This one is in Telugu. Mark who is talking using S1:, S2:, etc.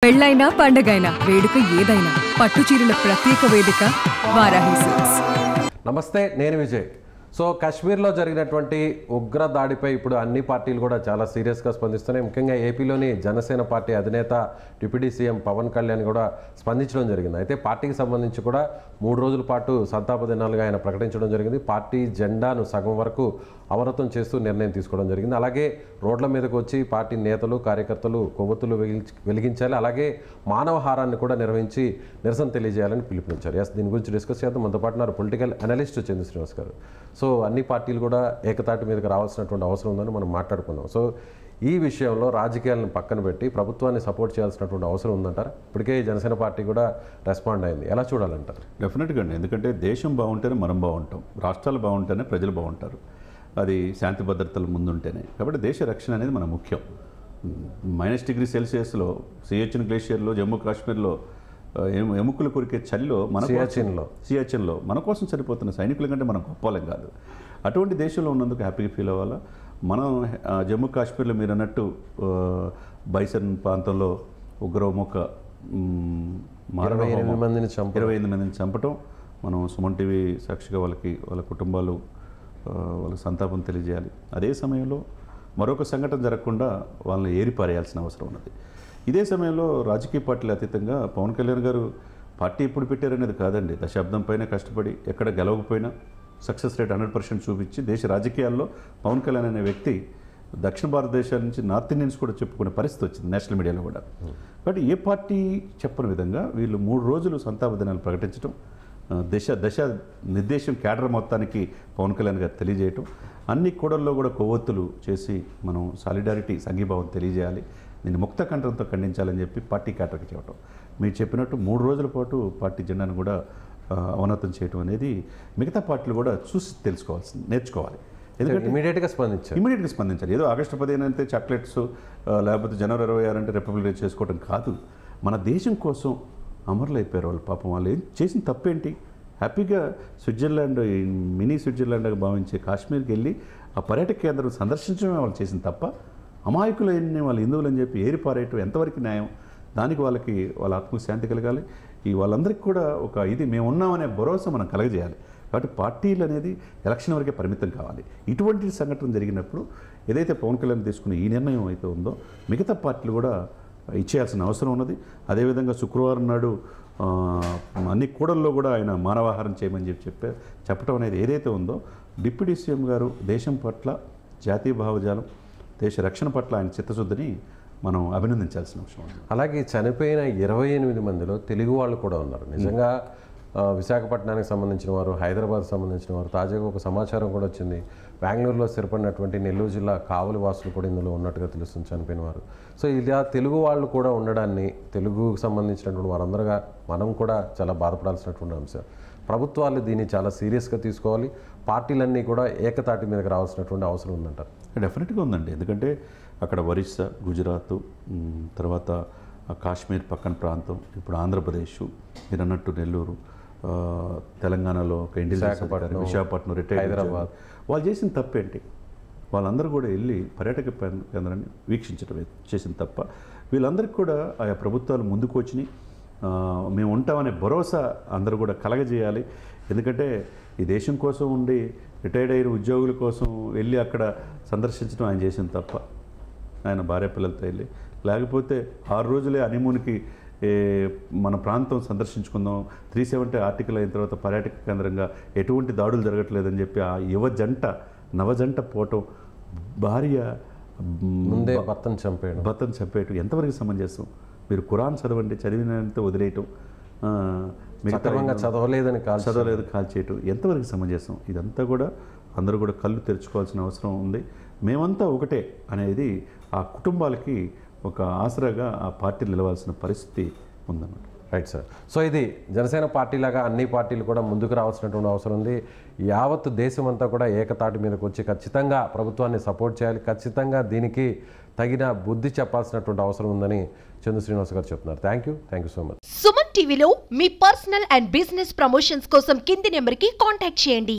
S1: పెళ్ళైనా పండగైనా వేడుక ఏదైనా పట్టు చీరల ప్రత్యేక వేదిక వారాహి సిల్క్స్.
S2: నమస్తే, నేను విజయ్. సో కాశ్మీర్లో జరిగినటువంటి ఉగ్ర దాడిపై ఇప్పుడు అన్ని పార్టీలు కూడా చాలా సీరియస్గా స్పందిస్తున్నాయి. ముఖ్యంగా ఏపీలోని జనసేన పార్టీ అధినేత డిప్యూటీ సీఎం పవన్ కళ్యాణ్ కూడా స్పందించడం జరిగింది. అయితే పార్టీకి సంబంధించి కూడా 3 రోజుల పాటు సంతాప దినాలుగా ఆయన ప్రకటించడం జరిగింది. పార్టీ జెండాను సగం వరకు అవనతం చేస్తూ నిర్ణయం తీసుకోవడం జరిగింది. అలాగే రోడ్ల మీదకు వచ్చి పార్టీ నేతలు కార్యకర్తలు కొవ్వొత్తులు వెలిగించాలి, అలాగే మానవహారాన్ని కూడా నిర్వహించి నిరసన తెలియజేయాలని పిలుపునిచ్చారు. దీని గురించి డిస్కస్ చేద్దాం. మనతో పాటు ఉన్నారు పొలిటికల్ అనలిస్ట్ చంద్ర శ్రీనివాస్ గారు. సో అన్ని పార్టీలు కూడా ఏకతాటి మీదకి రావాల్సినటువంటి అవసరం ఉందని మనం మాట్లాడుకున్నాం. సో ఈ విషయంలో రాజకీయాలను పక్కన పెట్టి ప్రభుత్వాన్ని సపోర్ట్ చేయాల్సినటువంటి అవసరం ఉందంటారా? ఇప్పటికే జనసేన పార్టీ కూడా రెస్పాండ్ అయింది. ఎలా చూడాలంటారు?
S3: డెఫినెట్గా అండి, ఎందుకంటే దేశం బాగుంటేనే మనం బాగుంటాం, రాష్ట్రాలు బాగుంటేనే ప్రజలు బాగుంటారు, అది శాంతి భద్రతలు ముందుంటేనే. కాబట్టి దేశ రక్షణ అనేది మన ముఖ్యం. -°C సియాచిన్ గ్లేషియర్లో జమ్మూ కాశ్మీర్లో ఎముకలు కొరికే చలిలో మన సియాచిన్లో మన కోసం చనిపోతున్న సైనికుల కంటే మనం గొప్పలేం కాదు. అటువంటి దేశంలో ఉన్నందుకు హ్యాపీగా ఫీల్ అవ్వాలా. మనం జమ్మూ కాశ్మీర్లో మీరు అన్నట్టు బైసన్ ప్రాంతంలో ఉగ్రముఖ
S2: 28
S3: మందిని చంపటం, మనం సుమన్ టీవీ సాక్షిగా వాళ్ళ కుటుంబాలు వాళ్ళకి సంతాపం తెలియజేయాలి. అదే సమయంలో మరొక సంఘటన జరగకుండా వాళ్ళని ఏరిపారేయాల్సిన అవసరం ఉన్నది. ఇదే సమయంలో రాజకీయ పార్టీలు అతీతంగా పవన్ కళ్యాణ్ గారు పార్టీ ఎప్పుడు పెట్టారనేది కాదండి, దశాబ్దం పైన కష్టపడి ఎక్కడ గెలవకపోయినా సక్సెస్ రేట్ 100% చూపించి దేశ రాజకీయాల్లో పవన్ కళ్యాణ్ అనే వ్యక్తి దక్షిణ భారతదేశం నుంచి నార్త్ ఇండియన్స్ కూడా చెప్పుకునే పరిస్థితి వచ్చింది నేషనల్ మీడియాలో కూడా. కాబట్టి ఏ పార్టీ చెప్పని విధంగా వీళ్ళు 3 రోజులు సంతాప దినాలు ప్రకటించడం, దశ నిర్దేశం క్యాడర్ మొత్తానికి పవన్ కళ్యాణ్ గారు తెలియజేయటం, అన్ని కూడల్లో కూడా కొవ్వొత్తులు చేసి మనం సాలిడారిటీ సంఘీభావం తెలియజేయాలి, దీన్ని ముక్త కంఠంతో ఖండించాలని చెప్పి పార్టీ క్యాడర్కి చెప్పడం. మీరు చెప్పినట్టు 3 రోజుల పాటు పార్టీ జెండాను కూడా అవనతం చేయడం అనేది మిగతా పార్టీలు కూడా చూసి నేర్చుకోవాలి. ఎందుకంటే
S2: ఇమీడియట్గా
S3: స్పందించాలి. ఏదో ఆగస్టు 15 అంటే చాక్లెట్స్, లేకపోతే జనవరి 26 అంటే రిపబ్లిక్ డే చేసుకోవడం కాదు. మన దేశం కోసం అమరులు అయిపోయారు వాళ్ళు. పాపం వాళ్ళు ఏం చేసిన తప్పేంటి? హ్యాపీగా స్విట్జర్లాండ్, మినీ స్విట్జర్లాండ్గా భావించే కాశ్మీర్కి వెళ్ళి ఆ పర్యాటక కేంద్రం సందర్శించడమే వాళ్ళు చేసిన తప్ప, అమాయకులైన వాళ్ళు హిందువులు అని చెప్పి ఏరిపారేయటం ఎంతవరకు న్యాయం? దానికి వాళ్ళ ఆత్మకు శాంతి కలగాలి. వాళ్ళందరికీ కూడా మేము ఉన్నామనే భరోసా మనం కలగజేయాలి. కాబట్టి పార్టీలు అనేది ఎలక్షన్ వరకే పరిమితం కావాలి. ఇటువంటి సంఘటన జరిగినప్పుడు ఏదైతే పవన్ కళ్యాణ్ తీసుకున్న ఈ నిర్ణయం అయితే ఉందో మిగతా పార్టీలు కూడా ఇచ్చేయాల్సిన అవసరం ఉన్నది. అదేవిధంగా శుక్రవారం నాడు అన్ని కూడల్లో కూడా ఆయన మానవాహారం చేయమని చెప్పడం అనేది ఏదైతే ఉందో, డిప్యూటీ సీఎం గారు దేశం పట్ల, జాతీయ భావజాలం, దేశ రక్షణ పట్ల ఆయన చిత్తశుద్ధిని మనం అభినందించాల్సిన అవసరం ఉంది.
S2: అలాగే చనిపోయిన 28 మందిలో తెలుగు వాళ్ళు కూడా ఉన్నారు. నిజంగా విశాఖపట్నానికి సంబంధించిన వారు, హైదరాబాద్ సంబంధించిన వారు. తాజాగా ఒక సమాచారం కూడా వచ్చింది, బెంగళూరులో స్థిరపడినటువంటి నెల్లూరు జిల్లా కావలి వాసులు కూడా ఇందులో ఉన్నట్టుగా తెలుస్తుంది, చనిపోయిన వారు. సో ఇలా తెలుగు వాళ్ళు కూడా ఉండడాన్ని, తెలుగుకు సంబంధించినటువంటి వారందరుగా మనం కూడా చాలా బాధపడాల్సినటువంటి అంశం. ప్రభుత్వాలు దీన్ని చాలా సీరియస్గా తీసుకోవాలి. పార్టీలన్నీ కూడా ఏకతాటి మీదకి రావాల్సినటువంటి అవసరం ఉందంటారు.
S3: డెఫినెట్గా ఉందండి. ఎందుకంటే అక్కడ ఒరిస్సా, గుజరాత్, తర్వాత కాశ్మీర్ పక్కన ప్రాంతం, ఇప్పుడు ఆంధ్రప్రదేశ్, మీరు అన్నట్టు నెల్లూరు, తెలంగాణలో ఒక విశాఖపట్నం, రిటైర్డ్
S2: హైదరాబాద్,
S3: వాళ్ళు చేసిన తప్పేంటి? వాళ్ళందరూ కూడా వెళ్ళి పర్యాటక కేంద్రాన్ని వీక్షించడం చేసిన తప్ప. వీళ్ళందరికీ కూడా ఆయా ప్రభుత్వాలు ముందుకు వచ్చినాయి, మేము ఉంటామనే భరోసా అందరూ కూడా కలగజేయాలి. ఎందుకంటే ఈ దేశం కోసం ఉండి రిటైర్డ్ అయిన ఉద్యోగుల కోసం వెళ్ళి అక్కడ సందర్శించడం ఆయన చేసిన తప్ప. ఆయన భార్య పిల్లలతో వెళ్ళి, లేకపోతే 6 రోజులే హనీమూన్కి మన ప్రాంతం సందర్శించుకుందాం, 370 ఆర్టికల్ అయిన తర్వాత పర్యాటక కేంద్రంగా ఎటువంటి దాడులు జరగట్లేదని చెప్పి ఆ నవజంట పోవటం, భార్య
S2: ముందే భర్తను చంపేయటం
S3: ఎంతవరకు సమంజసం? మీరు ఖురాన్ చదివినంత వదిలేయటం,
S2: చదవలేదు
S3: కాల్చేయటం ఎంతవరకు సమంజసం? ఇదంతా కూడా అందరూ కూడా కళ్ళు తెరుచుకోవాల్సిన అవసరం ఉంది. మేమంతా ఒకటే అనేది ఆ కుటుంబాలకి ఒక ఆసరాగా ఆ పార్టీలు నిలవాల్సిన పరిస్థితి ఉందన్నమాట.
S2: Right sir. సో ఇది జనసేన పార్టీలాగా అన్ని పార్టీలు కూడా ముందుకు రావాల్సినటువంటి అవసరం ఉంది. యావత్ దేశం అంతా కూడా ఏకతాటి మీదకి వచ్చి ఖచ్చితంగా ప్రభుత్వాన్ని సపోర్ట్ చేయాలి, ఖచ్చితంగా దీనికి తగిన బుద్ధి చెప్పాల్సినటువంటి అవసరం ఉందని చంద్ర శ్రీనివాస్ గారు చెప్తున్నారు. Thank you so much.
S4: Suman టీవీలో మీ పర్సనల్ అండ్ బిజినెస్ ప్రమోషన్స్ కోసం కింది నెంబర్కి కాంటాక్ట్ చేయండి.